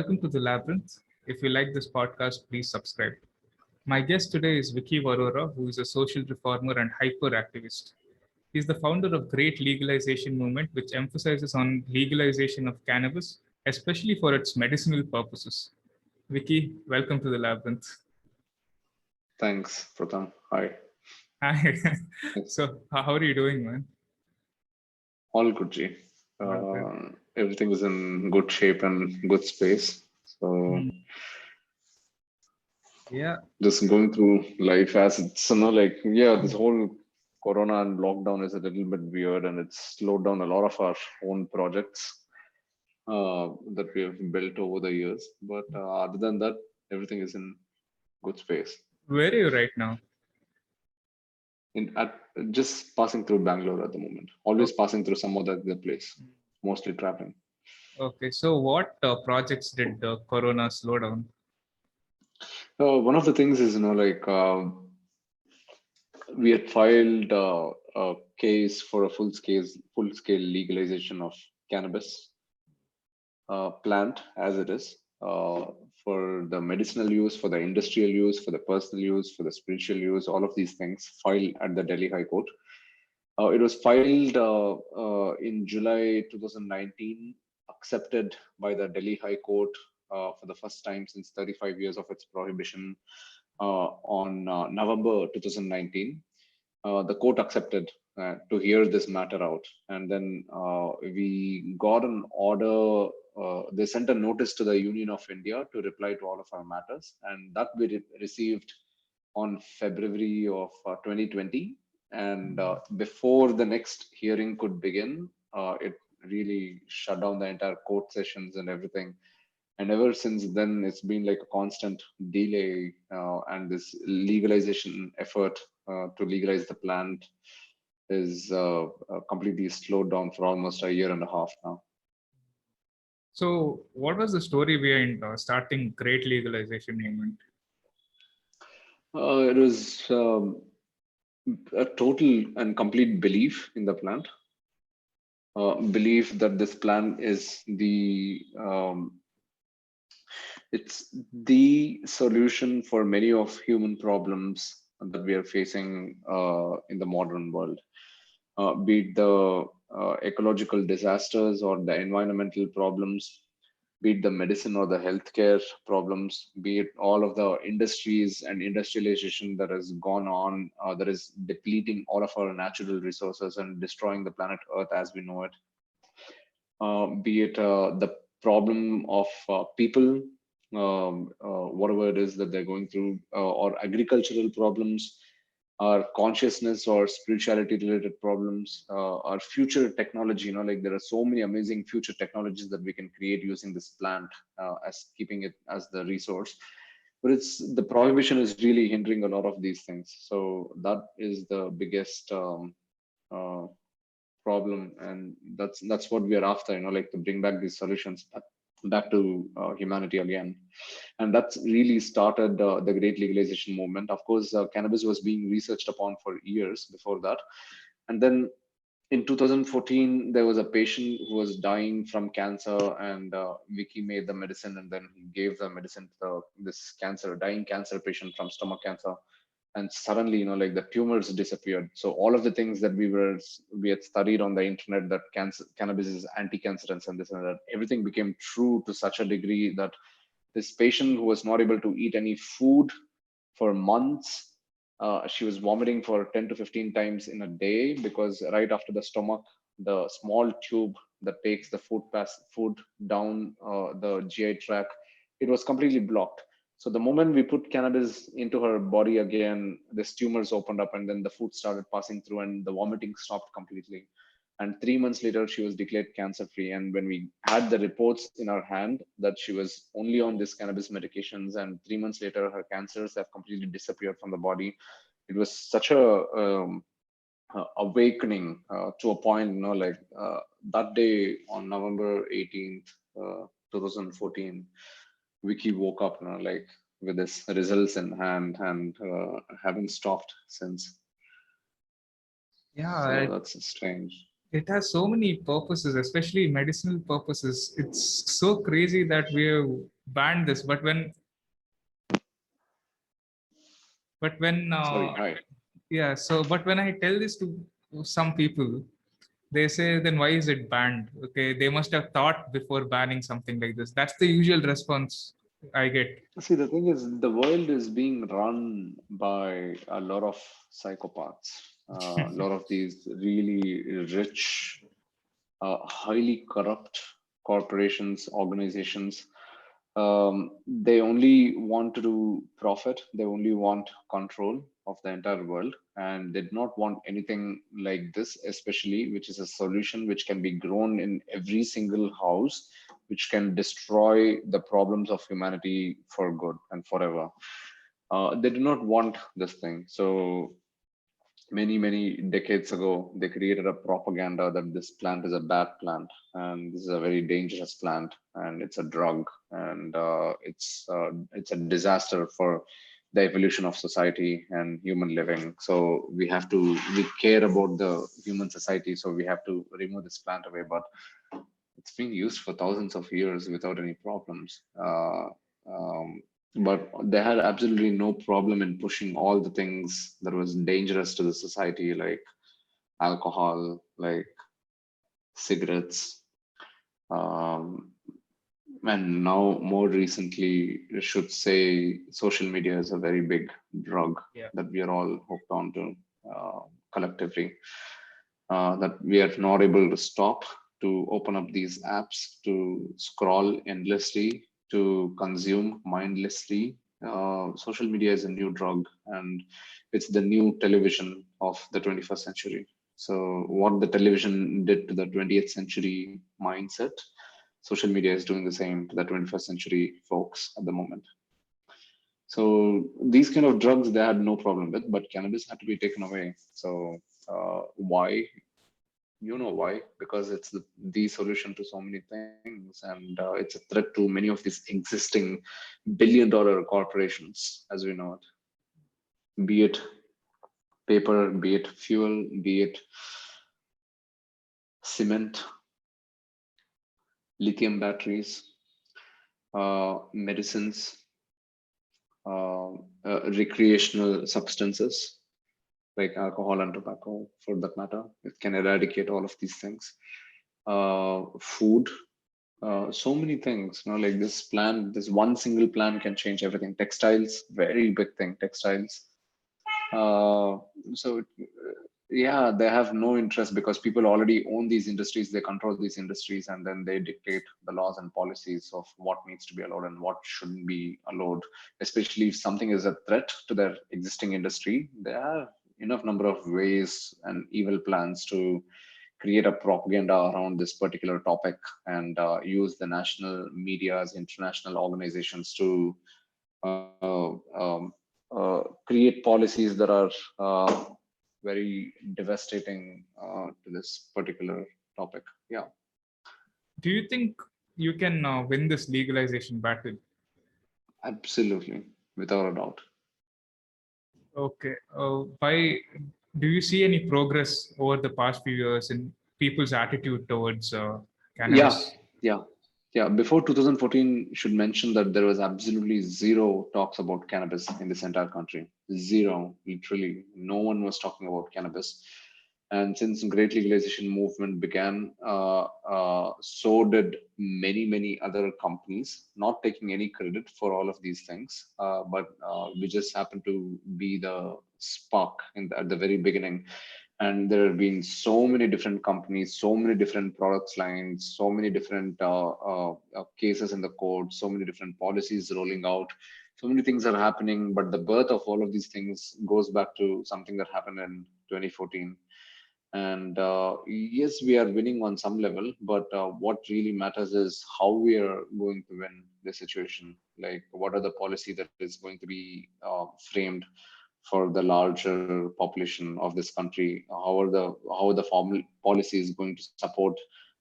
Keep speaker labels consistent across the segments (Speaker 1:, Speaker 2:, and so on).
Speaker 1: Welcome to the Labyrinth. If you like this podcast, please subscribe. My guest today is Viki Vaurora, who is a social reformer and hyper activist. He's the founder of Great Legalization Movement, which emphasizes on legalization of cannabis, especially for its medicinal purposes. Viki, welcome to the Labyrinth.
Speaker 2: Thanks, Pratham. Hi.
Speaker 1: Hi. So, how are you doing, man?
Speaker 2: All good, G. Everything is in good shape and good space. So,
Speaker 1: Yeah.
Speaker 2: just going through life as it's, this whole Corona and lockdown is a little bit weird, and it's slowed down a lot of our own projects that we have built over the years. But other than that, everything is in good space.
Speaker 1: Where are you right now?
Speaker 2: Just passing through Bangalore at the moment. Always passing through some other place. Mostly traveling.
Speaker 1: Okay, so what projects did Corona slow down?
Speaker 2: One of the things is, we had filed a case for a full-scale legalization of cannabis plant as it is, for the medicinal use, for the industrial use, for the personal use, for the spiritual use, all of these things filed at the Delhi High Court. It was filed in July 2019, accepted by the Delhi High Court for the first time since 35 years of its prohibition on November 2019. The court accepted to hear this matter out. And then we got an order. They sent a notice to the Union of India to reply to all of our matters. And that we received on February of 2020. And before the next hearing could begin, it really shut down the entire court sessions and everything. And ever since then, it's been like a constant delay, and this legalization effort to legalize the plant is completely slowed down for almost a year and a half now.
Speaker 1: So, what was the story behind starting Great Legalization Movement?
Speaker 2: It was a total and complete belief in the plant. Belief that this plant is it's the solution for many of human problems that we are facing in the modern world, be it the ecological disasters or the environmental problems, be it the medicine or the healthcare problems, be it all of the industries and industrialization that has gone on, that is depleting all of our natural resources and destroying the planet Earth as we know it. Be it the problem of people, whatever it is that they're going through, or agricultural problems, our consciousness or spirituality related problems, our future technology. There are so many amazing future technologies that we can create using this plant as keeping it as the resource. But the prohibition is really hindering a lot of these things. So that is the biggest problem, and that's what we are after, to bring back these solutions back to humanity again. And that's really started the Great Legalization Movement. Of course, cannabis was being researched upon for years before that. And then in 2014, there was a patient who was dying from cancer, and Viki made the medicine, and then he gave the medicine to this dying cancer patient from stomach cancer. And suddenly, the tumors disappeared. So all of the things that we had studied on the internet, that cannabis is anti-cancerous and this and that, everything became true to such a degree that this patient who was not able to eat any food for months, she was vomiting for 10 to 15 times in a day, because right after the stomach, the small tube that takes the food down the GI tract, it was completely blocked. So the moment we put cannabis into her body again, these tumors opened up, and then the food started passing through, and the vomiting stopped completely. And 3 months later, she was declared cancer-free. And when we had the reports in our hand that she was only on this cannabis medications, and 3 months later, her cancers have completely disappeared from the body, it was such a awakening to a point, that day on November 18th, 2014, Viki woke up, with this results in hand, and haven't stopped since.
Speaker 1: Yeah,
Speaker 2: so that's strange.
Speaker 1: it has so many purposes, especially medicinal purposes. It's so crazy that we have banned this. But when
Speaker 2: Sorry, hi.
Speaker 1: yeah, so but when I tell this to some people, they say, then why is it banned? Okay, they must have thought before banning something like this. That's the usual response I get.
Speaker 2: See, the thing is, the world is being run by a lot of psychopaths, a lot of these really rich, highly corrupt corporations, organizations. They only want to do profit. They only want control of the entire world, and they do not want anything like this, especially which is a solution which can be grown in every single house, which can destroy the problems of humanity for good and forever. They do not want this thing. So many decades ago they created a propaganda that this plant is a bad plant and this is a very dangerous plant and it's a drug and it's a disaster for the evolution of society and human living. So we care about the human society, so we have to remove this plant away. But it's been used for thousands of years without any problems. Um, but they had absolutely no problem in pushing all the things that was dangerous to the society, like alcohol, like cigarettes, um, and now more recently, I should say social media is a very big drug
Speaker 1: Yeah.
Speaker 2: that we are all hooked onto uh, collectively. That we are not able to stop, to open up these apps, to scroll endlessly, to consume mindlessly. Social media is a new drug and it's the new television of the 21st century. So, what the television did to the 20th century mindset, social media is doing the same to the 21st century folks at the moment. So these kind of drugs they had no problem with, but cannabis had to be taken away. So why? You know why? Because it's the solution to so many things, and it's a threat to many of these existing billion-dollar corporations, as we know it. Be it paper, be it fuel, be it cement, lithium batteries, medicines, uh, recreational substances like alcohol and tobacco, for that matter. It can eradicate all of these things. Food, so many things. Like this plan, this one single plan can change everything. Textiles, very big thing. Textiles. Uh, so yeah, they have no interest because people already own these industries. They control these industries, and then they dictate the laws and policies of what needs to be allowed and what shouldn't be allowed. Especially if something is a threat to their existing industry, they have enough number of ways and evil plans to create a propaganda around this particular topic and use the national medias, international organizations to create policies that are very devastating to this particular topic. Yeah,
Speaker 1: Do you think you can win this legalization battle?
Speaker 2: absolutely, without a doubt.
Speaker 1: Okay. Why do you see any progress over the past few years in people's attitude towards
Speaker 2: Yeah,
Speaker 1: cannabis?
Speaker 2: yeah, yeah. Before 2014, should mention that there was absolutely zero talks about cannabis in this entire country. Zero, literally, no one was talking about cannabis. And since Great Legalization Movement began, so did many other companies. Not taking any credit for all of these things, but we just happen to be the spark at the very beginning. And there have been so many different companies, so many different products lines, so many different cases in the court, so many different policies rolling out, so many things are happening. But the birth of all of these things goes back to something that happened in 2014. And yes, we are winning on some level, but what really matters is how we are going to win the situation. Like, what are the policy that is going to be framed for the larger population of this country? How are the formal policies going to support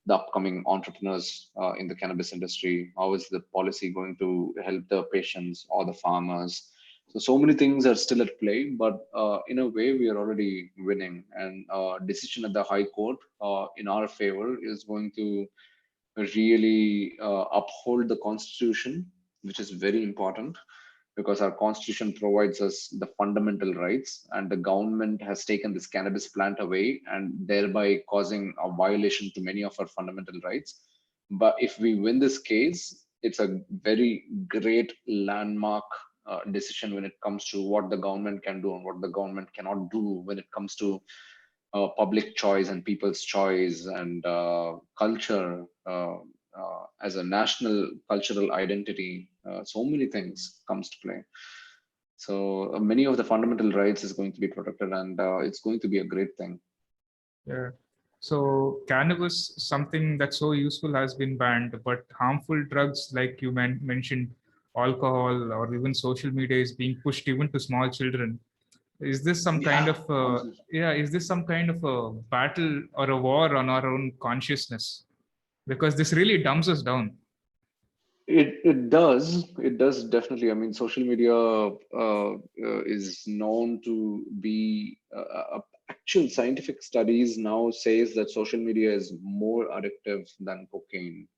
Speaker 2: the upcoming entrepreneurs in the cannabis industry? How is the policy going to help the patients or the farmers? So many things are still at play, but in a way, we are already winning. And decision at the High Court in our favor is going to really uphold the Constitution, which is very important because our Constitution provides us the fundamental rights, and the government has taken this cannabis plant away and thereby causing a violation to many of our fundamental rights. But if we win this case, it's a very great landmark decision when it comes to what the government can do and what the government cannot do when it comes to public choice and people's choice and culture as a national cultural identity. So many things comes to play. So many of the fundamental rights is going to be protected, and it's going to be a great thing.
Speaker 1: Yeah. So cannabis, something that's so useful, has been banned, but harmful drugs like you mentioned, alcohol or even social media is being pushed even to small children. Is this some kind
Speaker 2: Yeah,
Speaker 1: of
Speaker 2: absolutely.
Speaker 1: is this some kind of a battle or a war on our own consciousness? Because this really dumbs us down.
Speaker 2: It does definitely. I mean, social media is known to be actual scientific studies now says that social media is more addictive than cocaine,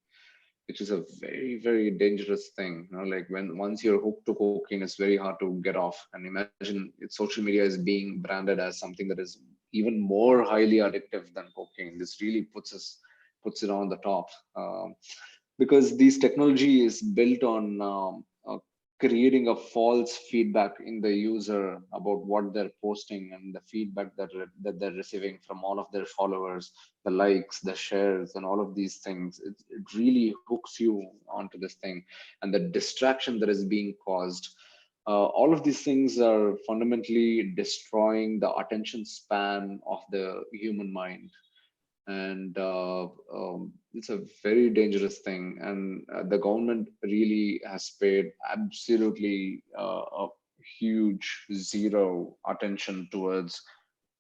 Speaker 2: which is a very, very dangerous thing. Like when once you're hooked to cocaine, it's very hard to get off. And imagine social media is being branded as something that is even more highly addictive than cocaine. This really puts it on the top. Because this technology is built on creating a false feedback in the user about what they're posting and the feedback that they're receiving from all of their followers, the likes, the shares, and all of these things. It really hooks you onto this thing, and the distraction that is being caused. All of these things are fundamentally destroying the attention span of the human mind, and it's a very dangerous thing. And the government really has paid absolutely a huge zero attention towards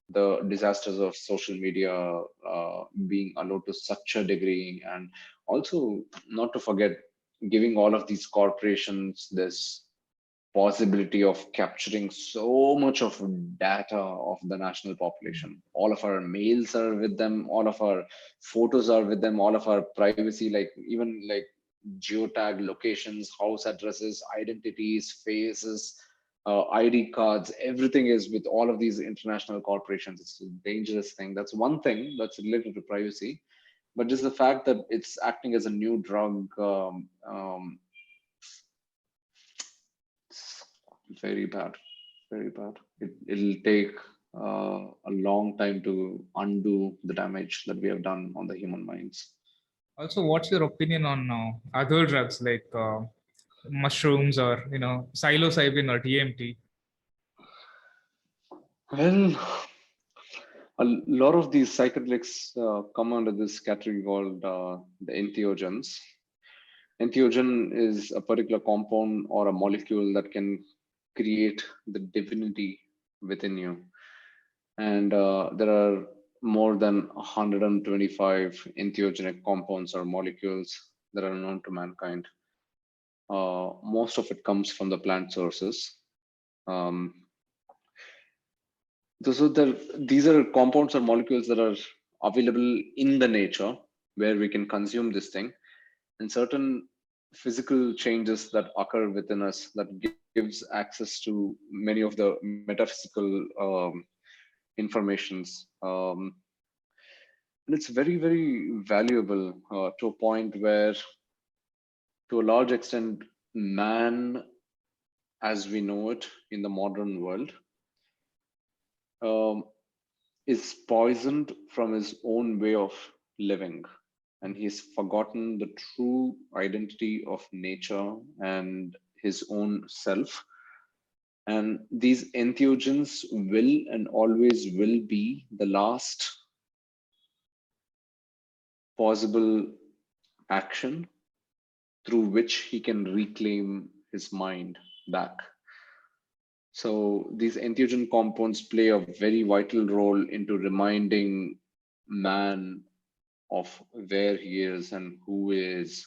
Speaker 2: the disasters of social media being allowed to such a degree, and also not to forget giving all of these corporations this possibility of capturing so much of data of the national population. All of our mails are with them, all of our photos are with them, all of our privacy, like even like geotag locations, house addresses, identities, faces, ID cards, everything is with all of these international corporations. It's a dangerous thing. That's one thing that's related to privacy, but just the fact that it's acting as a new drug, very bad, very bad. It'll take a long time to undo the damage that we have done on the human minds.
Speaker 1: Also, what's your opinion on other drugs like mushrooms or psilocybin or DMT?
Speaker 2: Well, a lot of these psychedelics come under this category called the entheogens. Entheogen is a particular compound or a molecule that can create the divinity within you. And there are more than 125 entheogenic compounds or molecules that are known to mankind. Most of it comes from the plant sources. Um, these are compounds or molecules that are available in the nature where we can consume this thing, and certain physical changes that occur within us that gives access to many of the metaphysical informations. And it's very, very valuable to a point where, to a large extent, man as we know it in the modern world um, is poisoned from his own way of living. And he's forgotten the true identity of nature and his own self. And these entheogens will and always will be the last possible action through which he can reclaim his mind back. So these entheogen compounds play a very vital role into reminding man of where he is and who he is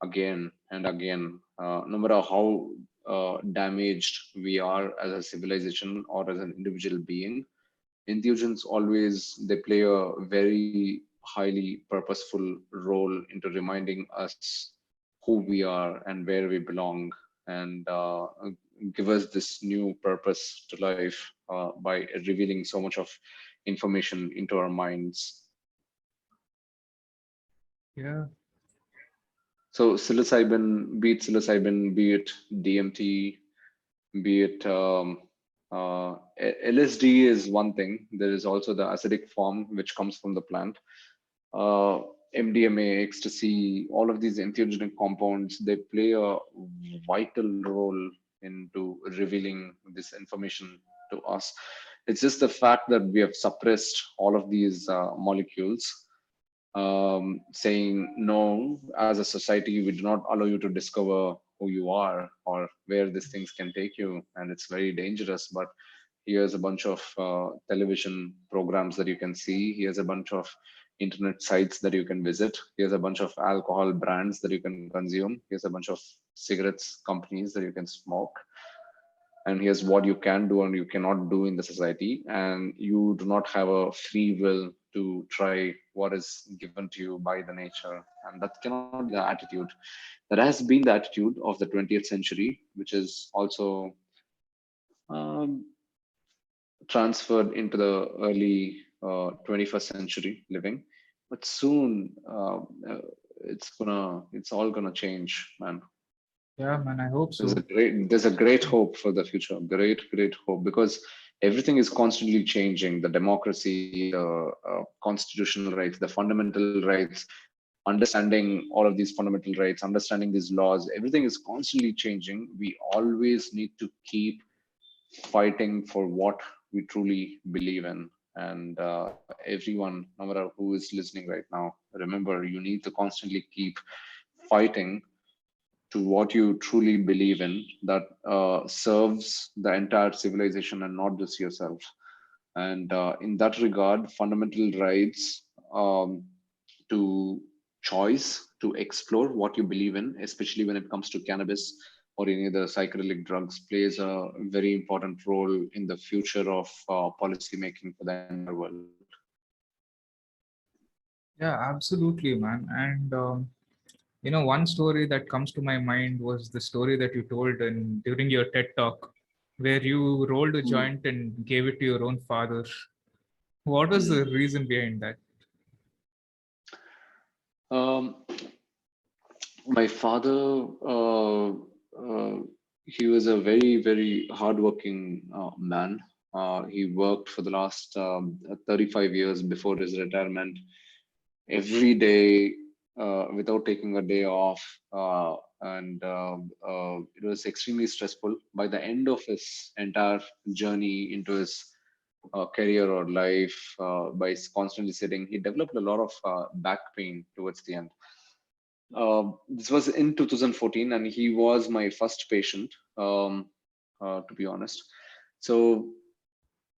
Speaker 2: again and again. No matter how damaged we are as a civilization or as an individual being, entheogens always they play a very highly purposeful role into reminding us who we are and where we belong, and give us this new purpose to life by revealing so much of information into our minds.
Speaker 1: Yeah.
Speaker 2: So psilocybin, be it DMT, be it LSD is one thing. There is also the acidic form which comes from the plant. uh, MDMA, ecstasy, all of these entheogenic compounds, they play a vital role into revealing this information to us. It's just the fact that we have suppressed all of these molecules, saying no, as a society, we do not allow you to discover who you are or where these things can take you. And it's very dangerous. But here's a bunch of television programs that you can see. Here's a bunch of internet sites that you can visit. Here's a bunch of alcohol brands that you can consume. Here's a bunch of cigarettes companies that you can smoke. And here's what you can do and you cannot do in the society. And you do not have a free will to try what is given to you by the nature. And that cannot be the attitude. That has been the attitude of the 20th century, which is also um, transferred into the early 21st century living. But soon it's all gonna change, man.
Speaker 1: Yeah, man, I hope so.
Speaker 2: There's a great hope for the future. Great hope, because everything is constantly changing. The democracy, the constitutional rights, the fundamental rights, understanding all of these fundamental rights, understanding these laws, everything is constantly changing. We always need to keep fighting for what we truly believe in. And everyone, no matter who is listening right now, remember, you need to constantly keep fighting to what you truly believe in, that serves the entire civilization and not just yourself. And in that regard, fundamental rights to choice, to explore what you believe in, especially when it comes to cannabis or any other psychedelic drugs, plays a very important role in the future of policy making for the entire world.
Speaker 1: Yeah, absolutely, man. And one story that comes to my mind was the story that you told during your TED talk, where you rolled a
Speaker 2: Mm.
Speaker 1: joint and gave it to your own father. What was the
Speaker 2: Mm.
Speaker 1: reason behind that?
Speaker 2: Um, my father, he was a very hardworking man. He worked for the last 35 years before his retirement, every day without taking a day off. And it was extremely stressful. By the end of his entire journey into his career or life, by constantly sitting, he developed a lot of back pain towards the end. This was in 2014, and he was my first patient, to be honest. So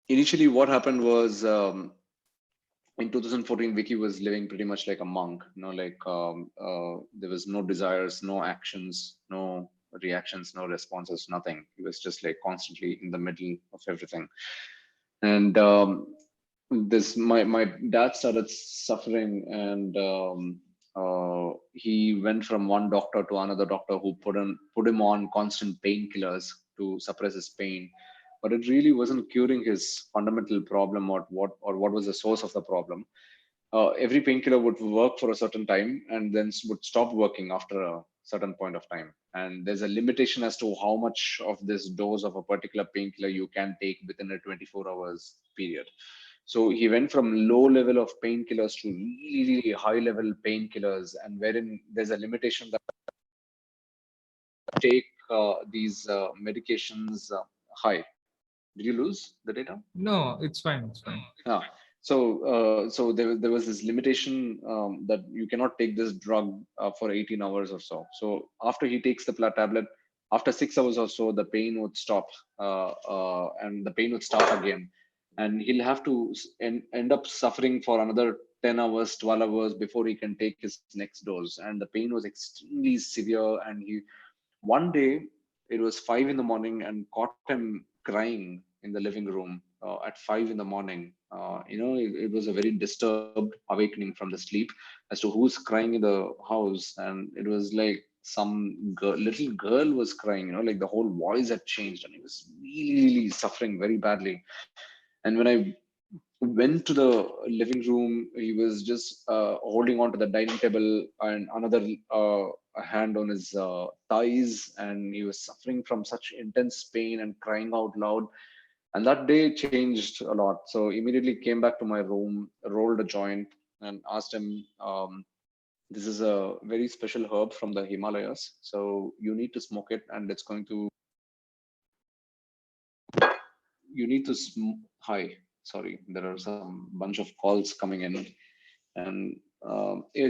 Speaker 2: initially, what happened was, in 2014, Viki was living pretty much like a monk. There was no desires, no actions, no reactions, no responses, nothing. He was just like constantly in the middle of everything. And this my dad started suffering, and he went from one doctor to another doctor who put him on constant painkillers to suppress his pain, but it really wasn't curing his fundamental problem, or what was the source of the problem. Every painkiller would work for a certain time and then would stop working after a certain point of time. And there's a limitation as to how much of this dose of a particular painkiller you can take within a 24 hours period. So he went from low level of painkillers to really high level painkillers, and wherein there's a limitation that take these medications high. Did you lose the data?
Speaker 1: No, it's fine. It's fine.
Speaker 2: Ah, so there was this limitation, that you cannot take this drug for 18 hours or so. So after he takes the tablet, after 6 hours or so, the pain would stop, and the pain would start again, and he'll have to end up suffering for another 10 hours, 12 hours before he can take his next dose. And the pain was extremely severe, and he one day it was 5 in the morning and caught him crying in the living room at 5 in the morning. It was a very disturbed awakening from the sleep as to who's crying in the house. And it was like some little girl was crying, like the whole voice had changed and he was really, really suffering very badly. And when I went to the living room, he was just holding on to the dining table and another hand on his thighs, and he was suffering from such intense pain and crying out loud. And that day changed a lot. So immediately came back to my room, rolled a joint, and asked him, "This is a very special herb from the Himalayas. So you need to smoke it, and it's going to you need to hi, sorry, there are some bunch of calls coming in. And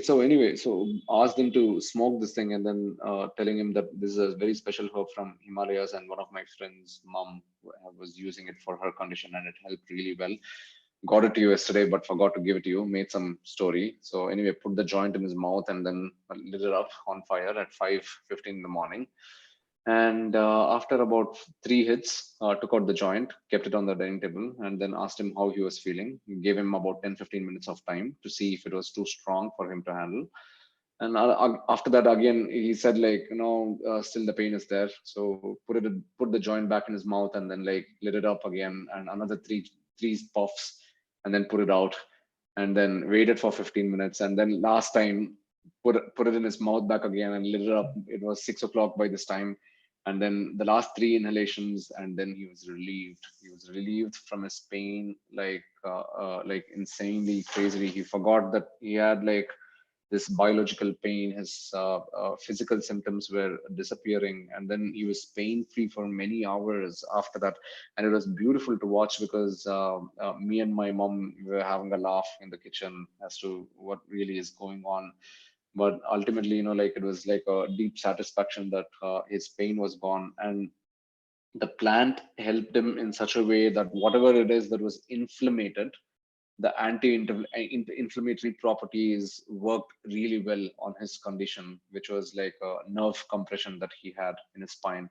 Speaker 2: so anyway, so asked him to smoke this thing, and then telling him that this is a very special herb from Himalayas, and one of my friends mom was using it for her condition and it helped really well. Got it to you yesterday but forgot to give it to you, made some story. So anyway, put the joint in his mouth and then lit it up on fire at 5:15 in the morning. And after about 3 hits, took out the joint, kept it on the dining table, and then asked him how he was feeling. Gave him about 10-15 minutes of time to see if it was too strong for him to handle. And after that, again, he said like, still the pain is there. So put the joint back in his mouth, and then like lit it up again, and another three puffs, and then put it out, and then waited for 15 minutes, and then last time put it in his mouth back again and lit it up. It was 6 o'clock by this time, and then the last three inhalations, and then he was relieved. He was relieved from his pain, like insanely crazily. He forgot that he had like this biological pain. His physical symptoms were disappearing, and then he was pain free for many hours after that. And it was beautiful to watch because me and my mom were having a laugh in the kitchen as to what really is going on. But ultimately, like it was like a deep satisfaction that his pain was gone, and the plant helped him in such a way that whatever it is that was inflamed, the anti-inflammatory properties worked really well on his condition, which was like a nerve compression that he had in his spine.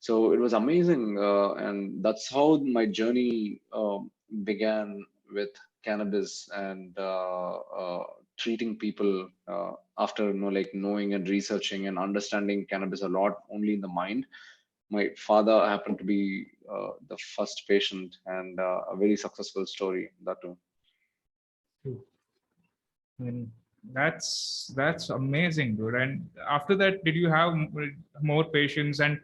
Speaker 2: So it was amazing, and that's how my journey began with cannabis and treating people after like knowing and researching and understanding cannabis a lot only in the mind. My father happened to be the first patient, and a very successful story that too.
Speaker 1: I mean, that's amazing, dude. And after that, did you have more patients? And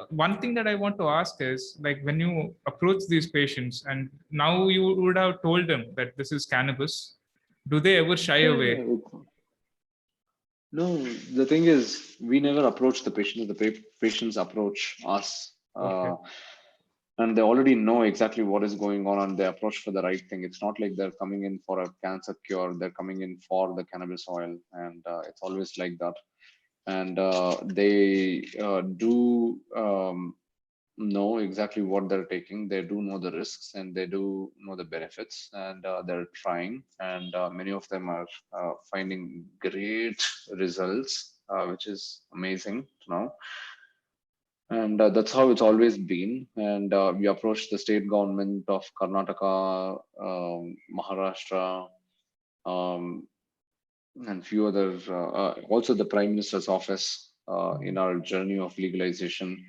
Speaker 1: one thing that I want to ask is, like, when you approach these patients, and now you would have told them that this is cannabis, do they ever shy
Speaker 2: Yeah,
Speaker 1: away?
Speaker 2: no, the thing is, we never approach the patient. The patients approach us.
Speaker 1: Okay.
Speaker 2: And they already know exactly what is going on, and they approach for the right thing. It's not like they're coming in for a cancer cure, they're coming in for the cannabis oil. And it's always like that. And they do know exactly what they're taking. They do know the risks and they do know the benefits, and they're trying. And many of them are finding great results, which is amazing to know. And that's how it's always been. And we approached the state government of Karnataka, Maharashtra, um, and few other, also the Prime Minister's office in our journey of legalization,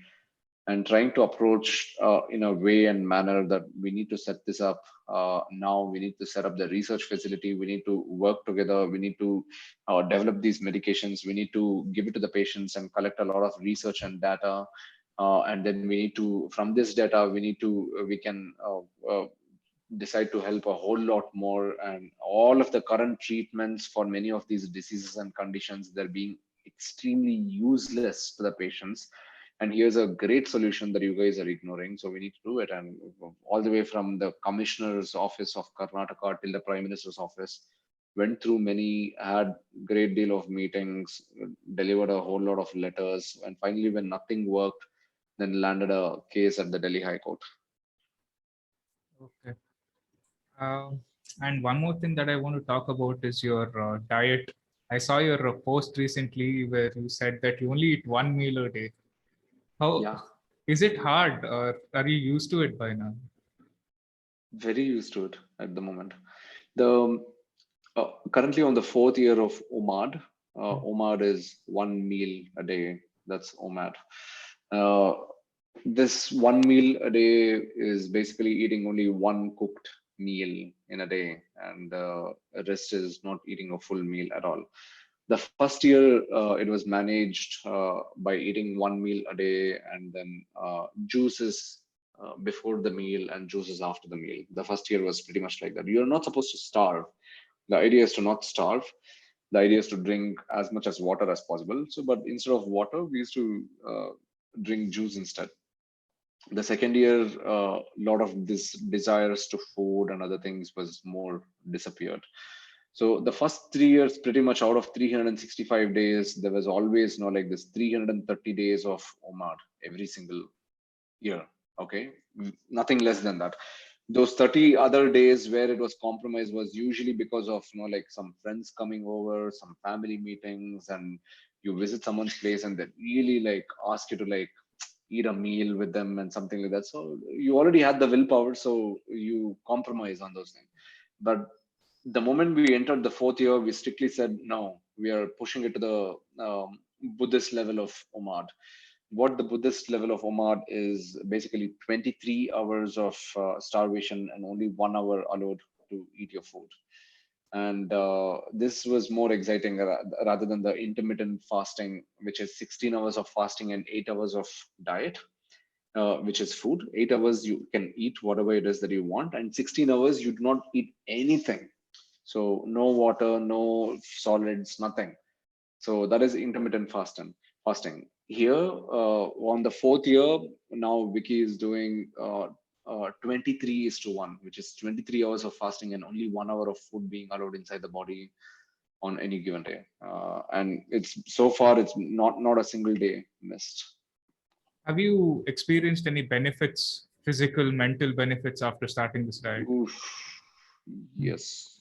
Speaker 2: and trying to approach in a way and manner that we need to set this up. Now we need to set up the research facility. We need to work together. We need to develop these medications. We need to give it to the patients and collect a lot of research and data. And then we need to, from this data, we can decide to help a whole lot more. And all of the current treatments for many of these diseases and conditions, they're being extremely useless to the patients. And here's a great solution that you guys are ignoring, so we need to do it. And all the way from the commissioner's office of Karnataka till the prime minister's office, went through many, had great deal of meetings, delivered a whole lot of letters, and finally when nothing worked, then landed a case at the Delhi High Court.
Speaker 1: Okay. Um, and one more thing that I want to talk about is your diet. I saw your post recently where you said that you only eat one meal a day. How
Speaker 2: Yeah,
Speaker 1: is it hard, or are you used to it by now?
Speaker 2: very used to it at the moment. The currently on the fourth year of OMAD. OMAD is 1 meal a day. That's OMAD. Uh, this 1 meal a day is basically eating only one cooked meal in a day, and the rest is not eating a full meal at all. The first year, it was managed by eating 1 meal a day, and then juices before the meal and juices after the meal. The first year was pretty much like that. You're not supposed to starve. The idea is to not starve. The idea is to drink as much as water as possible. So, but instead of water, we used to drink juice instead. The second year, a lot of this desires to food and other things was more disappeared. So the first 3 years, pretty much out of 365 days, there was always like this 330 days of OMAD every single year. Okay, nothing less than that. Those 30 other days where it was compromised was usually because of like some friends coming over, some family meetings, and you visit someone's place and they really like ask you to like eat a meal with them and something like that. So you already had the willpower, so you compromise on those things. But the moment we entered the fourth year, we strictly said no. We are pushing it to the Buddhist level of OMAD. What the Buddhist level of OMAD is basically 23 hours of starvation and only 1 hour allowed to eat your food. And this was more exciting rather than the intermittent fasting, which is 16 hours of fasting and 8 hours of diet, which is food. 8 hours you can eat whatever it is that you want, and 16 hours you do not eat anything. So no water, no solids, nothing. So that is intermittent fasting. Fasting here on the fourth year now, Viki is doing 23 is to 1, which is 23 hours of fasting and only 1 hour of food being allowed inside the body on any given day. And it's so far it's not a single day missed.
Speaker 1: Have you experienced any benefits, physical, mental benefits after starting this diet?
Speaker 2: Oof, yes,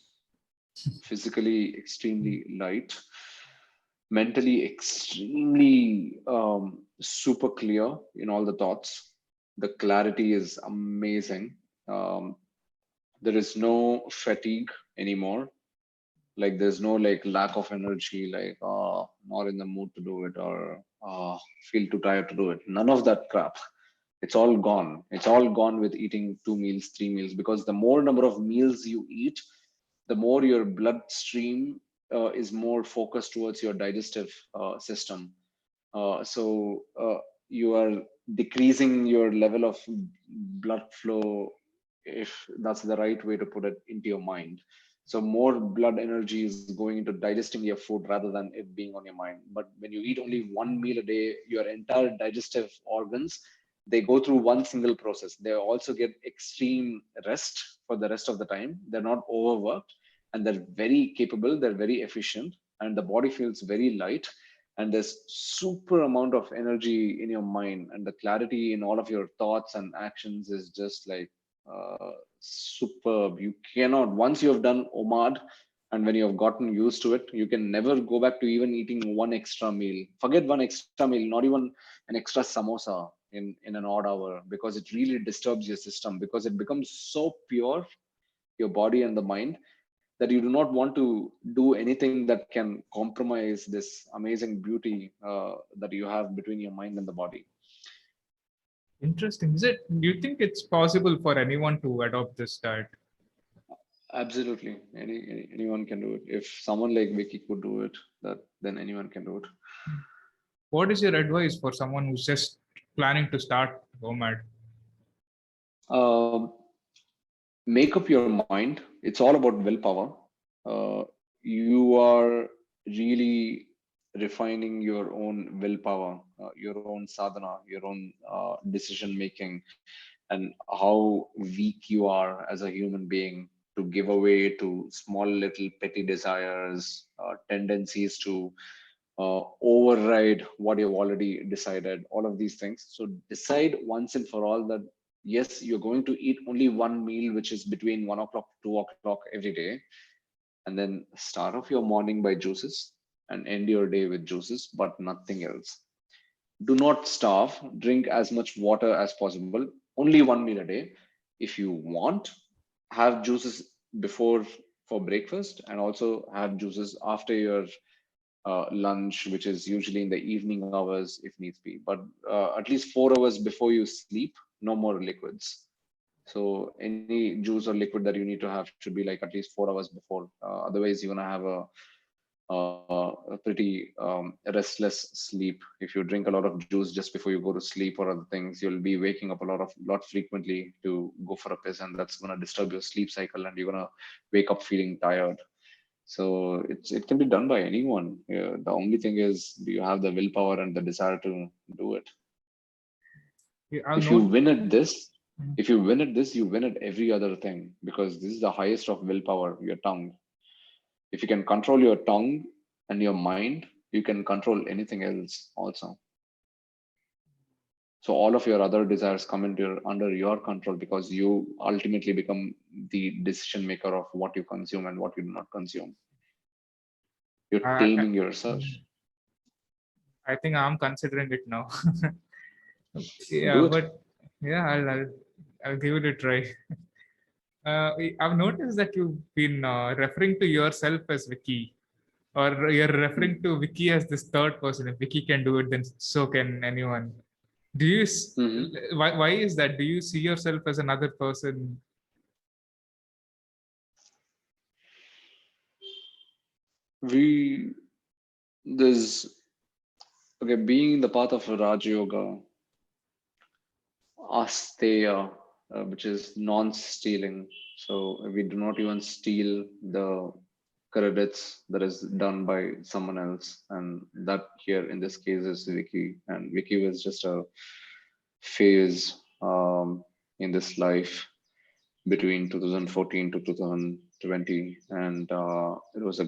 Speaker 2: physically extremely light, mentally extremely super clear in all the thoughts. The clarity is amazing. Um, there is no fatigue anymore. Like there's no like lack of energy, like not in the mood to do it, or feel too tired to do it. None of that crap. It's all gone. It's all gone with eating 2 meals, 3 meals, because the more number of meals you eat, the more your bloodstream is more focused towards your digestive system. So you are decreasing your level of blood flow, if that's the right way to put it, into your mind. So more blood energy is going into digesting your food rather than it being on your mind. But when you eat only 1 meal a day, your entire digestive organs, they go through one single process. They also get extreme rest for the rest of the time. They're not overworked, and they're very capable. They're very efficient, and the body feels very light, and there's super amount of energy in your mind, and the clarity in all of your thoughts and actions is just like superb. You cannot, once you have done OMAD and when you have gotten used to it, you can never go back to even eating one extra meal. Forget one extra meal, not even an extra samosa in an odd hour, because it really disturbs your system, because it becomes so pure, your body and the mind, that you do not want to do anything that can compromise this amazing beauty that you have between your mind and the body.
Speaker 1: Interesting. Is it? Do you think it's possible for anyone to adopt this diet?
Speaker 2: Absolutely, anyone can do it. If someone like Vicky could do it, that then anyone can do it.
Speaker 1: What is your advice for someone who's just planning to start OMAD?
Speaker 2: Um, Make up your mind. It's all about willpower. You are really refining your own willpower, your own sadhana, your own decision making, and how weak you are as a human being to give away to small little petty desires, tendencies to override what you've already decided, all of these things. So decide once and for all that yes, you're going to eat only one meal, which is between 1 o'clock, 2 o'clock every day, and then start off your morning by juices and end your day with juices, but nothing else. Do not starve. Drink as much water as possible. Only one meal a day. If you want, have juices before for breakfast, and also have juices after your lunch, which is usually in the evening hours if needs be. But at least 4 hours before you sleep, no more liquids. So any juice or liquid that you need to have should be like at least 4 hours before. Otherwise, you're gonna have a pretty restless sleep. If you drink a lot of juice just before you go to sleep or other things, you'll be waking up a lot frequently to go for a piss, and that's gonna disturb your sleep cycle, and you're gonna wake up feeling tired. So it can be done by anyone. Yeah, the only thing is, do you have the willpower and the desire to do it?
Speaker 1: I've
Speaker 2: If you
Speaker 1: not.
Speaker 2: win at this, if you win at this, you win at every other thing, because this is the highest of willpower, your tongue. If you can control your tongue and your mind, you can control anything else also. So all of your other desires come under your control, because you ultimately become the decision maker of what you consume and what you do not consume. You're
Speaker 1: I, I,
Speaker 2: taming yourself.
Speaker 1: I think I'm considering it now. Yeah,
Speaker 2: Do it.
Speaker 1: but yeah, I'll give it a try. I've noticed that you've been referring to yourself as Viki, or you're referring to Viki as this third person. If Viki can do it, then so can anyone. Do you?
Speaker 2: Mm-hmm.
Speaker 1: Why is that? Do you see yourself as another person?
Speaker 2: We there's Okay, being in the path of Raj Yoga, Asteya, which is non-stealing. So we do not even steal the credits that is done by someone else, and that here in this case is Viki, and Viki was just a phase in this life between 2014 to 2020, and it was a uh,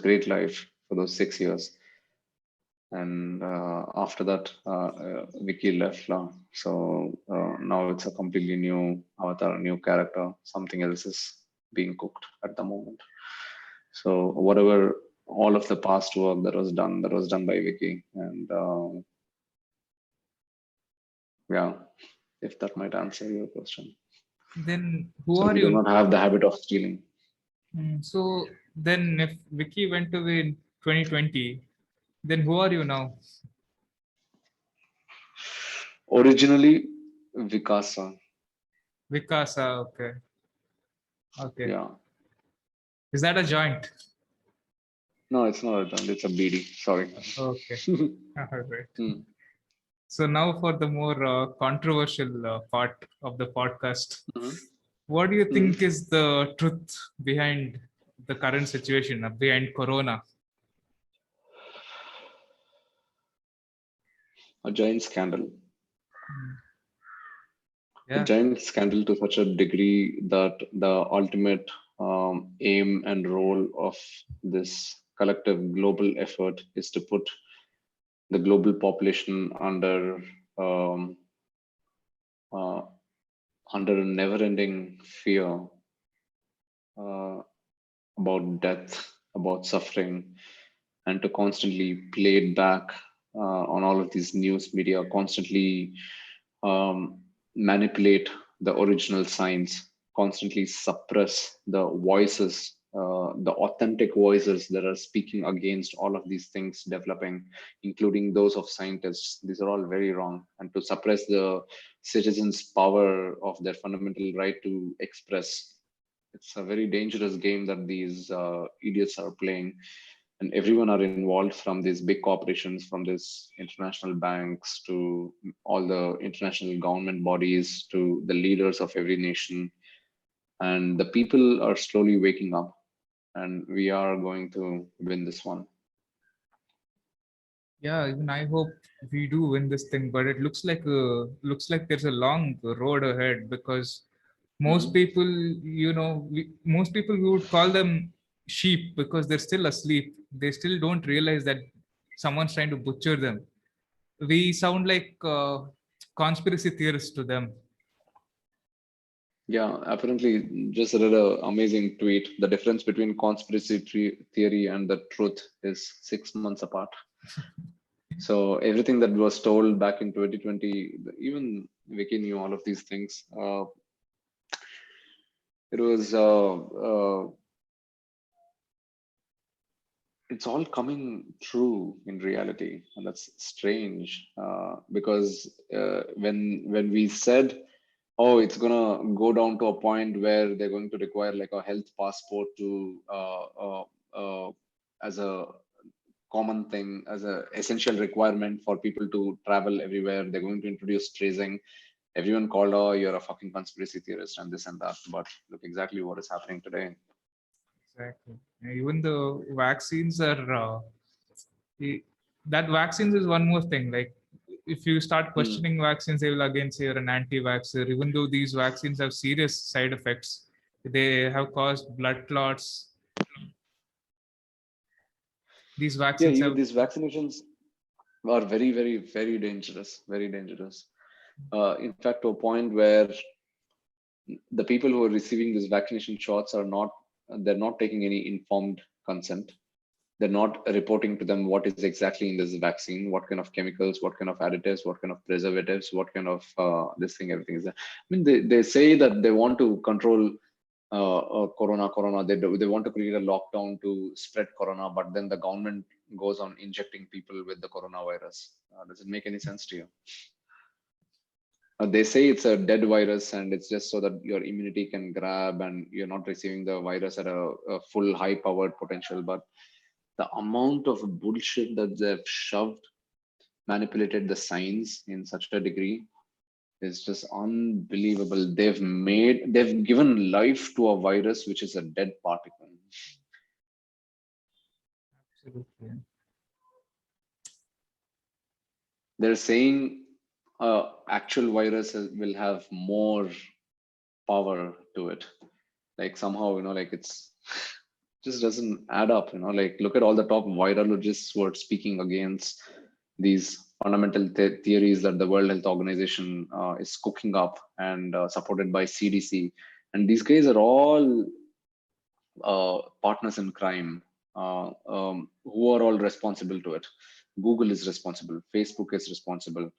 Speaker 2: great life for those 6 years. And after that, Vicky left. So now it's a completely new avatar, new character. Something else is being cooked at the moment. So whatever, all of the past work that was done by Vicky. And yeah, if that might answer your question.
Speaker 1: Then who
Speaker 2: So
Speaker 1: are
Speaker 2: we do
Speaker 1: you?
Speaker 2: not have the habit of stealing.
Speaker 1: So then, if Viki went away in 2020, then who are you now?
Speaker 2: Originally, Vikasa.
Speaker 1: Vikasa. Okay. Okay.
Speaker 2: Yeah.
Speaker 1: Is that a joint?
Speaker 2: No, it's not a term. It's a BD. Sorry.
Speaker 1: Okay. All right.
Speaker 2: Hmm.
Speaker 1: So now for the more controversial part of the podcast.
Speaker 2: Mhm.
Speaker 1: What do you
Speaker 2: Mhm.
Speaker 1: think is the truth behind the current situation, behind Corona?
Speaker 2: A giant scandal. A
Speaker 1: Yeah.
Speaker 2: giant scandal to such a degree that the ultimate aim and role of this collective global effort is to put the global population um, uh, under a never-ending fear uh, about death, about suffering, and to constantly play it back on all of these news media, constantly manipulate the original signs, constantly suppress the voices, the authentic voices that are speaking against all of these things developing, including those of scientists. These are all very wrong. And to suppress the citizens' power of their fundamental right to express, it's a very dangerous game that these idiots are playing, and everyone are involved, from these big corporations, from these international banks to all the international government bodies to the leaders of every nation. And the people are slowly waking up, and we are going to win this one.
Speaker 1: Yeah, even I hope we do win this thing, but it looks like there's a long road ahead because most
Speaker 2: Mhm.
Speaker 1: people, most people we would call them sheep because they're still asleep. They still don't realize that someone's trying to butcher them. We sound like conspiracy theorists to them.
Speaker 2: Yeah, apparently, just read an amazing tweet. The difference between conspiracy theory and the truth is 6 months apart. So everything that was told back in 2020, even Vicky knew all of these things. It was it's all coming true in reality, and that's strange because when we said, oh, it's gonna go down to a point where they're going to require like a health passport to as a common thing, as a essential requirement for people to travel everywhere. They're going to introduce tracing. Everyone called, oh, you're a fucking conspiracy theorist and this and that. But look exactly what is happening today.
Speaker 1: Exactly. Even the vaccines are i- that vaccines is one more thing. Like if you start
Speaker 2: Hmm.
Speaker 1: questioning vaccines, they will again say you're an anti-vaxxer. Even though these vaccines have serious side effects, they have caused blood clots. These
Speaker 2: Yeah,
Speaker 1: vaccines
Speaker 2: even
Speaker 1: have
Speaker 2: these vaccinations are very, very, very dangerous. Very dangerous. In fact, to a point where the people who are receiving these vaccination shots are not, they're not taking any informed consent. They're not reporting to them what is exactly in this vaccine, what kind of chemicals, what kind of additives, what kind of preservatives, what kind of this thing, everything is there. I mean, they say that they want to control corona. They want to create a lockdown to spread corona, but then the government goes on injecting people with the coronavirus. Does it make any sense to you? They say it's a dead virus and it's just so that your immunity can grab and you're not receiving the virus at a full high powered potential. But the amount of bullshit that they've shoved, manipulated the science in such a degree is just unbelievable. They've given life to a virus which is a dead particle.
Speaker 1: absolutely.
Speaker 2: They're saying actual viruses will have more power to it. Like somehow, like it's just doesn't add up. Like look at all the top virologists who are speaking against these fundamental theories that the World Health Organization is cooking up and supported by CDC. And these guys are all partners in crime who are all responsible to it. Google is responsible, Facebook is responsible,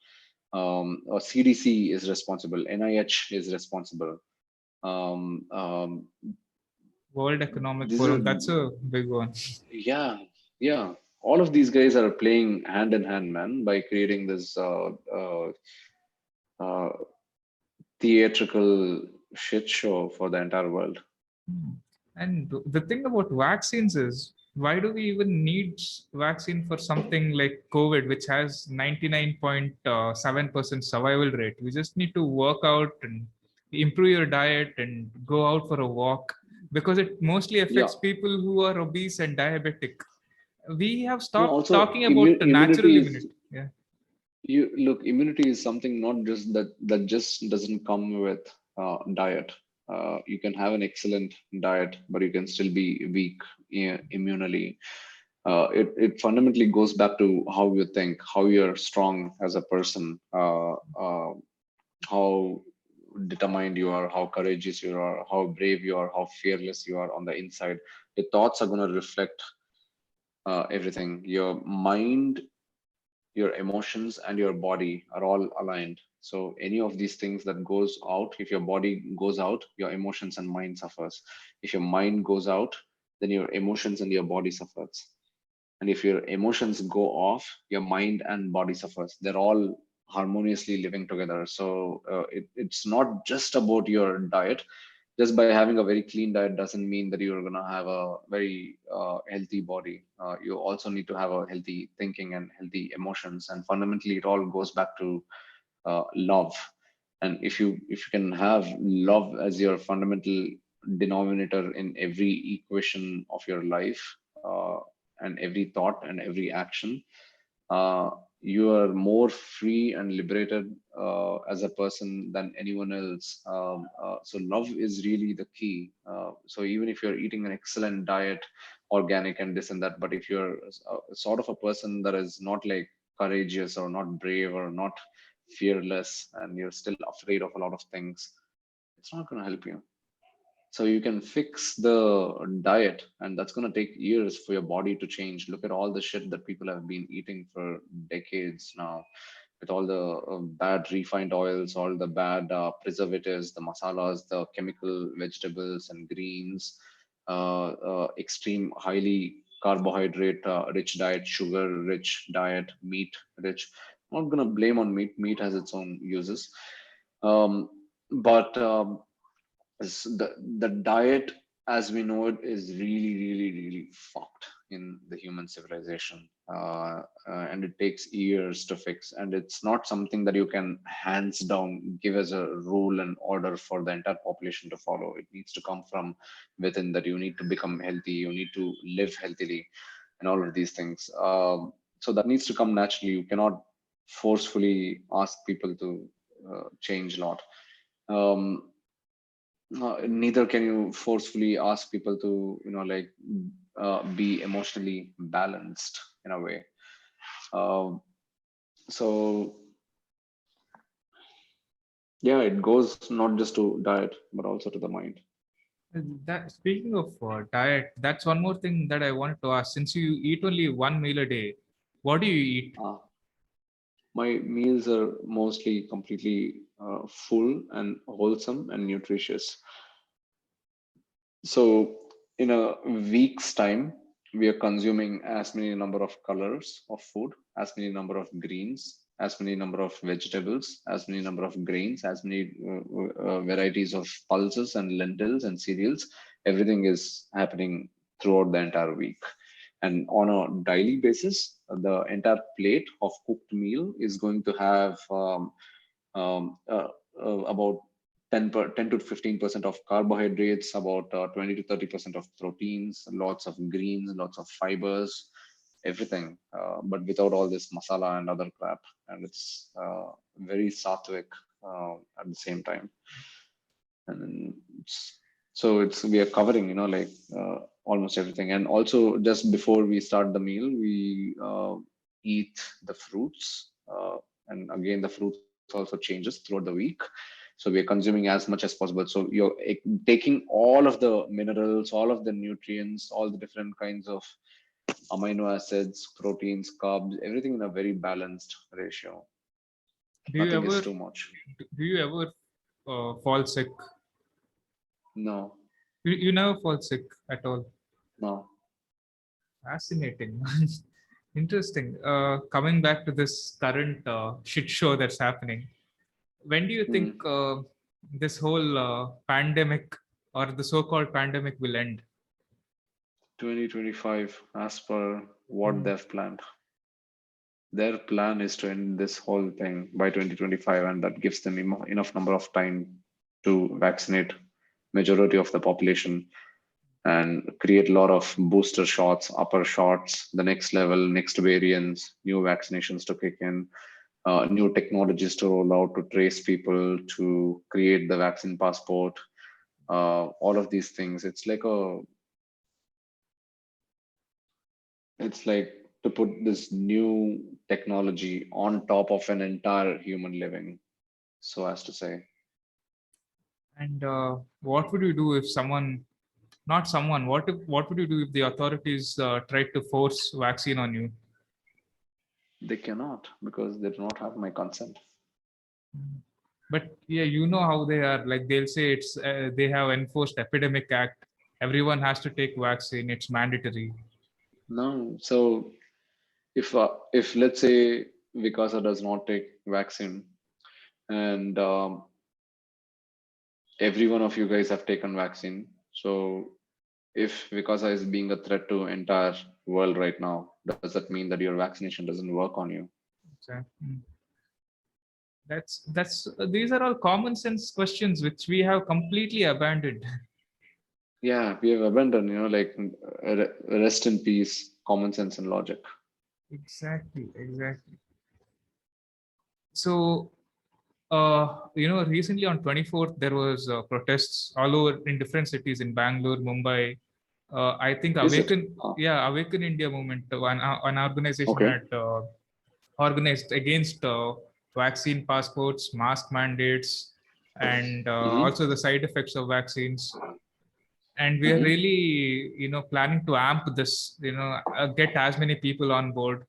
Speaker 2: or CDC is responsible, NIH is responsible. Um, um,
Speaker 1: World Economic
Speaker 2: these are,
Speaker 1: Forum, that's a big one.
Speaker 2: yeah, yeah. All of these guys are playing hand in hand, man, by creating this uh, theatrical shit show for the entire world.
Speaker 1: Hmm. And the thing about vaccines is, why do we even need vaccine for something like COVID, which has 99.7% survival rate? We just need to work out and improve your diet and go out for a walk because it mostly
Speaker 2: Yeah.
Speaker 1: affects people who are obese and diabetic. We have
Speaker 2: No,
Speaker 1: stopped
Speaker 2: also
Speaker 1: talking about the natural
Speaker 2: immunity is,
Speaker 1: immunity. Yeah.
Speaker 2: you look, immunity is something not just that just doesn't come with diet. You can have an excellent diet, but you can still be weak immunally. It fundamentally goes back to how you think, how you're strong as a person, how determined you are, how courageous you are, how brave you are, how fearless you are on the inside. Your thoughts are going to reflect everything. Your mind, your emotions, and your body are all aligned. So any of these things that goes out, if your body goes out, your emotions and mind suffers. If your mind goes out, then your emotions and your body suffers. And if your emotions go off, your mind and body suffers. They're all harmoniously living together. So it's not just about your diet. Just by having a very clean diet doesn't mean that you're going to have a very healthy body. You also need to have a healthy thinking and healthy emotions. And fundamentally, it all goes back to love. And if you can have love as your fundamental denominator in every equation of your life, and every thought and every action, uh, you are more free and liberated as a person than anyone else. So love is really the key. So even if you're eating an excellent diet, organic and this and that, but if you're sort of a person that is not like courageous or not brave or not fearless, and you're still afraid of a lot of things, It's not going to help you. So you can fix the diet, and that's going to take years for your body to change. Look at all the shit that people have been eating for decades now, with all the bad refined oils, all the bad preservatives, the masalas, the chemical vegetables and greens, extreme, highly carbohydrate rich diet, sugar rich diet, meat rich. I'm not going to blame on meat. Meat has its own uses. Um, but the diet as we know it is really really fucked in the human civilization, and it takes years to fix, and it's not something that you can hands down give as a rule and order for the entire population to follow. It needs to come from within, that you need to become healthy, you need to live healthily, and all of these things. So that needs to come naturally. You cannot forcefully ask people to change a lot. um, Neither can you forcefully ask people to be emotionally balanced in a way. um, so yeah, it goes not just to diet but also to the mind.
Speaker 1: That speaking of diet, that's one more thing that I wanted to ask. Since you eat only one meal a day, what do you eat?
Speaker 2: uh, my meals are mostly completely full and wholesome and nutritious. So in a week's time, we are consuming as many number of colors of food, as many number of greens, as many number of vegetables, as many number of grains, as many varieties of pulses and lentils and cereals. Everything is happening throughout the entire week. And on a daily basis, the entire plate of cooked meal is going to have um, uh, about 10 to 15% of carbohydrates, about 20 to 30% of proteins, lots of greens, lots of fibers, everything, but without all this masala and other crap. And it's very sattvic at the same time. And then it's we are covering, almost everything. And also, just before we start the meal, we eat the fruits. And again, the fruits also changes throughout the week, so we are consuming as much as possible. So you're taking all of the minerals, all of the nutrients, all the different kinds of amino acids, proteins, carbs, everything in a very balanced ratio.
Speaker 1: Do you
Speaker 2: Nothing is
Speaker 1: ever
Speaker 2: too much.
Speaker 1: do you ever fall sick?
Speaker 2: No,
Speaker 1: You never fall sick at all.
Speaker 2: no.
Speaker 1: Fascinating. Interesting. Coming back to this current shit show that's happening, when do you think
Speaker 2: Hmm.
Speaker 1: this whole pandemic or the so-called pandemic will end?
Speaker 2: 2025, as per what
Speaker 1: Hmm.
Speaker 2: they've planned. Their plan is to end this whole thing by 2025, and that gives them enough number of time to vaccinate majority of the population and create a lot of booster shots, upper shots, the next level, next variants, new vaccinations to kick in, new technologies to roll out to trace people, to create the vaccine passport, all of these things. It's like to put this new technology on top of an entire human living, so as to say.
Speaker 1: And what would you do if not someone, what would you do if the authorities tried to force vaccine on you?
Speaker 2: They cannot, because they do not have my consent.
Speaker 1: But yeah, you know how they are. Like they'll say it's they have enforced epidemic act. Everyone has to take vaccine. It's mandatory.
Speaker 2: No. So if let's say Vikasa does not take vaccine, and every one of you guys have taken vaccine, so if Vikasa is being a threat to entire world right now, does that mean that your vaccination doesn't work on you?
Speaker 1: Exactly. That's these are all common sense questions which we have completely abandoned.
Speaker 2: Yeah, we have abandoned, rest in peace, common sense and logic.
Speaker 1: Exactly, exactly. So, recently on 24th, there was protests all over in different cities in Bangalore, Mumbai. I think
Speaker 2: Is it?
Speaker 1: Awaken India movement, one organization
Speaker 2: Okay.
Speaker 1: had organized against vaccine passports, mask mandates. and
Speaker 2: Mm-hmm.
Speaker 1: also the side effects of vaccines. And we are
Speaker 2: Mm-hmm.
Speaker 1: really, planning to amp this, get as many people on board.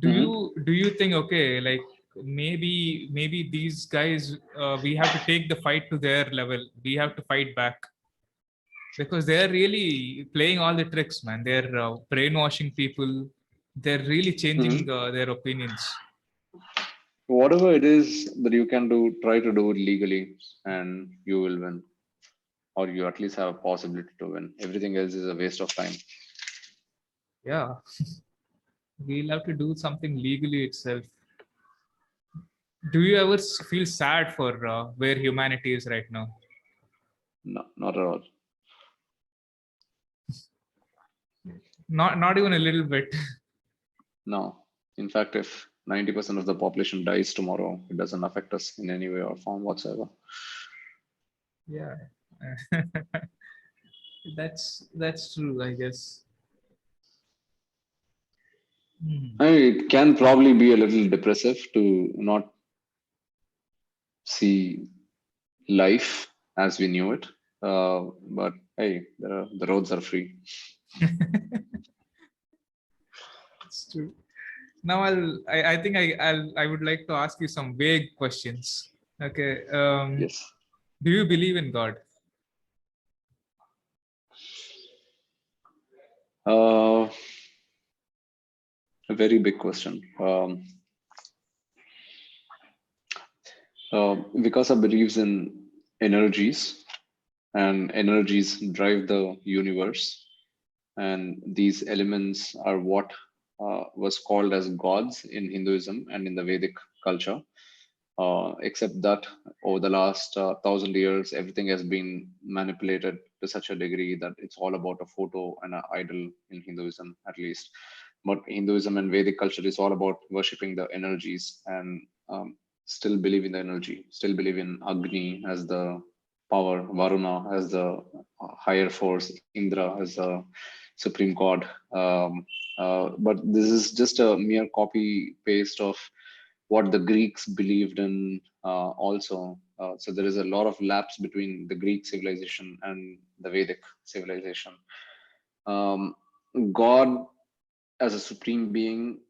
Speaker 1: do
Speaker 2: Mm-hmm.
Speaker 1: you do you think, okay, like, maybe these guys, we have to take the fight to their level, we have to fight back, because they're really playing all the tricks, man. They're brainwashing people. They're really changing
Speaker 2: Mm-hmm.
Speaker 1: their opinions.
Speaker 2: Whatever it is that you can do, try to do it legally, and you will win, or you at least have a possibility to win. Everything else is a waste of time.
Speaker 1: Yeah, we'll have to do something legally itself. Do you ever feel sad for where humanity is right now?
Speaker 2: No, not at all.
Speaker 1: Not even a little bit.
Speaker 2: No. In fact, if 90% of the population dies tomorrow, it doesn't affect us in any way or form whatsoever.
Speaker 1: Yeah. That's true, I guess. Hmm.
Speaker 2: I mean, it can probably be a little depressive to not see life as we knew it. But hey, the roads are free.
Speaker 1: It's true. Now I think I would like to ask you some vague questions. Okay.
Speaker 2: Yes.
Speaker 1: Do you believe in God?
Speaker 2: Uh, a very big question. Vikasa believes in energies, and energies drive the universe. And these elements are what was called as gods in Hinduism and in the Vedic culture. Except that over the last 1,000 years, everything has been manipulated to such a degree that it's all about a photo and an idol in Hinduism, at least. But Hinduism and Vedic culture is all about worshipping the energies and still believe in the energy, still believe in Agni as the power, Varuna as the higher force, Indra as the supreme god. But this is just a mere copy paste of what the Greeks believed in also. So there is a lot of lapse between the Greek civilization and the Vedic civilization. Um, God as a supreme being,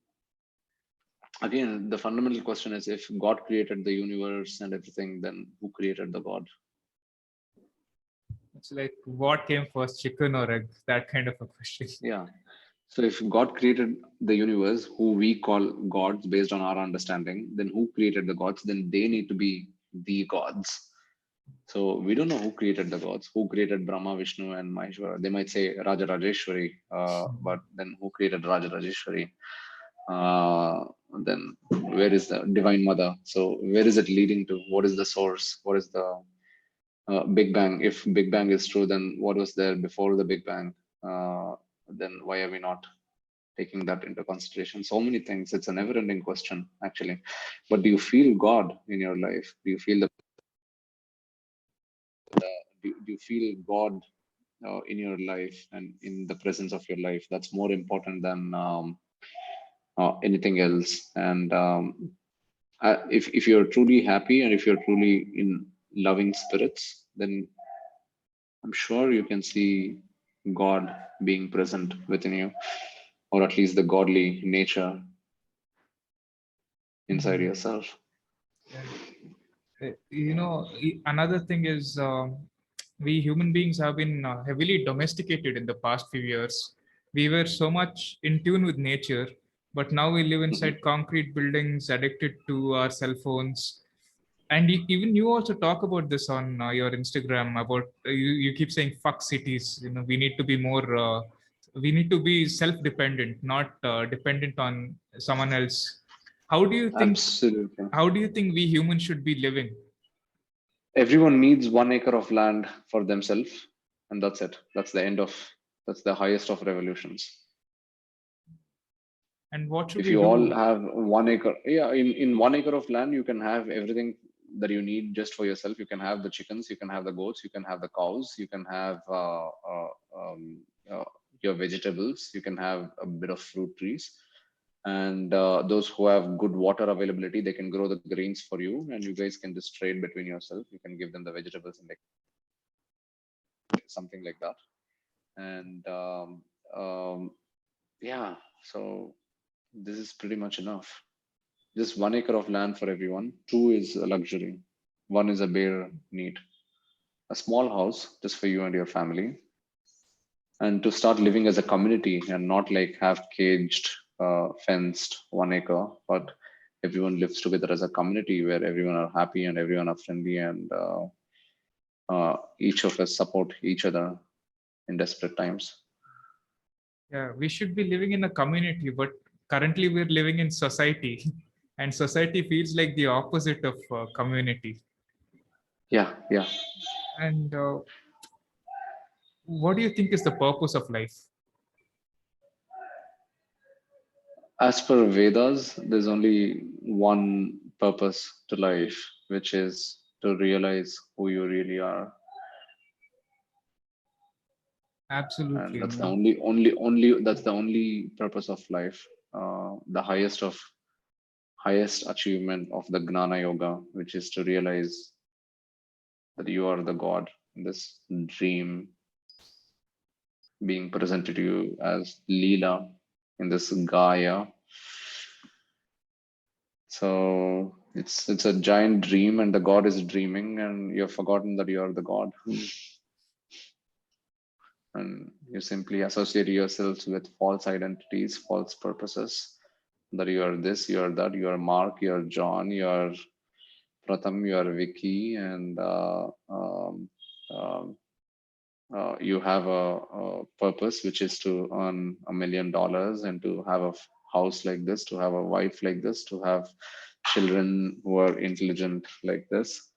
Speaker 2: again, the fundamental question is, if God created the universe and everything, then who created the God?
Speaker 1: It's like, what came first, chicken or egg? That kind of a question.
Speaker 2: Yeah. So if God created the universe, who we call gods based on our understanding, then who created the gods? Then they need to be the gods. So we don't know who created the gods, who created Brahma, Vishnu, and Maheshwara. They might say Raja Rajeshwari, but then who created Raja Rajeshwari? Uh, then where is the Divine Mother? So where is it leading to? What is the source? What is the Big Bang? If Big Bang is true, then what was there before the Big Bang? Then why are we not taking that into consideration? So many things. It's a never-ending question, actually. But do you feel God in your life? Do you feel do you feel God in your life and in the presence of your life? That's more important than anything else. And if you're truly happy and if you're truly in loving spirits, then I'm sure you can see God being present within you, or at least the godly nature inside
Speaker 1: Mhm.
Speaker 2: yourself.
Speaker 1: Yeah. Another thing is, we human beings have been heavily domesticated in the past few years. We were so much in tune with nature, but now we live
Speaker 2: Mhm.
Speaker 1: inside concrete buildings, addicted to our cell phones. And even you also talk about this on your Instagram about, you keep saying fuck cities. We need to be more. We need to be self-dependent, not dependent on someone else. How do you think?
Speaker 2: Absolutely.
Speaker 1: How do you think we humans should be living?
Speaker 2: Everyone needs 1 acre of land for themselves, and that's it. That's the highest of revolutions.
Speaker 1: And what should
Speaker 2: If
Speaker 1: we
Speaker 2: you all
Speaker 1: do?
Speaker 2: have 1 acre, yeah, in 1 acre of land, you can have everything that you need just for yourself. You can have the chickens, you can have the goats, you can have the cows, you can have um, uh, your vegetables, you can have a bit of fruit trees. And those who have good water availability, they can grow the grains for you, and you guys can just trade between yourself. You can give them the vegetables and like something like that. And yeah, so this is pretty much enough. Just 1 acre of land for everyone. Two is a luxury. One is a bare need. A small house just for you and your family, and to start living as a community and not like have caged, fenced 1 acre, but everyone lives together as a community where everyone are happy and everyone are friendly, and each of us support each other in desperate times.
Speaker 1: Yeah, we should be living in a community, but currently we're living in society, and society feels like the opposite of community.
Speaker 2: Yeah, yeah.
Speaker 1: And what do you think is the purpose of life?
Speaker 2: As per Vedas, there's only one purpose to life, which is to realize who you really are. And
Speaker 1: Absolutely,
Speaker 2: that's the
Speaker 1: man.
Speaker 2: only that's the only purpose of life. The highest achievement of the Gnana Yoga, which is to realize that you are the God in this dream being presented to you as Leela in this Gaia. So it's a giant dream, and the God is dreaming, and you've forgotten that you are the God. And you simply associate yourselves with false identities, false purposes, that you are this, you are that, you are Mark, you are John, you are Pratham, you are Viki, and um, you have a purpose, which is to earn $1 million and to have a house like this, to have a wife like this, to have children who are intelligent like this.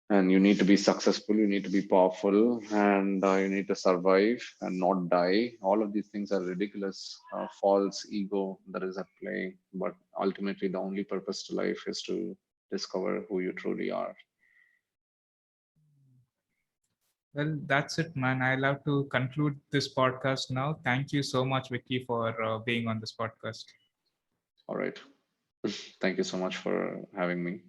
Speaker 2: And you need to be successful, you need to be powerful, and you need to survive and not die. All of these things are ridiculous, false ego that is at play. But ultimately, the only purpose to life is to discover who you truly are.
Speaker 1: Well, that's it, man. I'll have to conclude this podcast now. Thank you so much, Vicky, for being on this podcast.
Speaker 2: All right. Thank you so much for having me.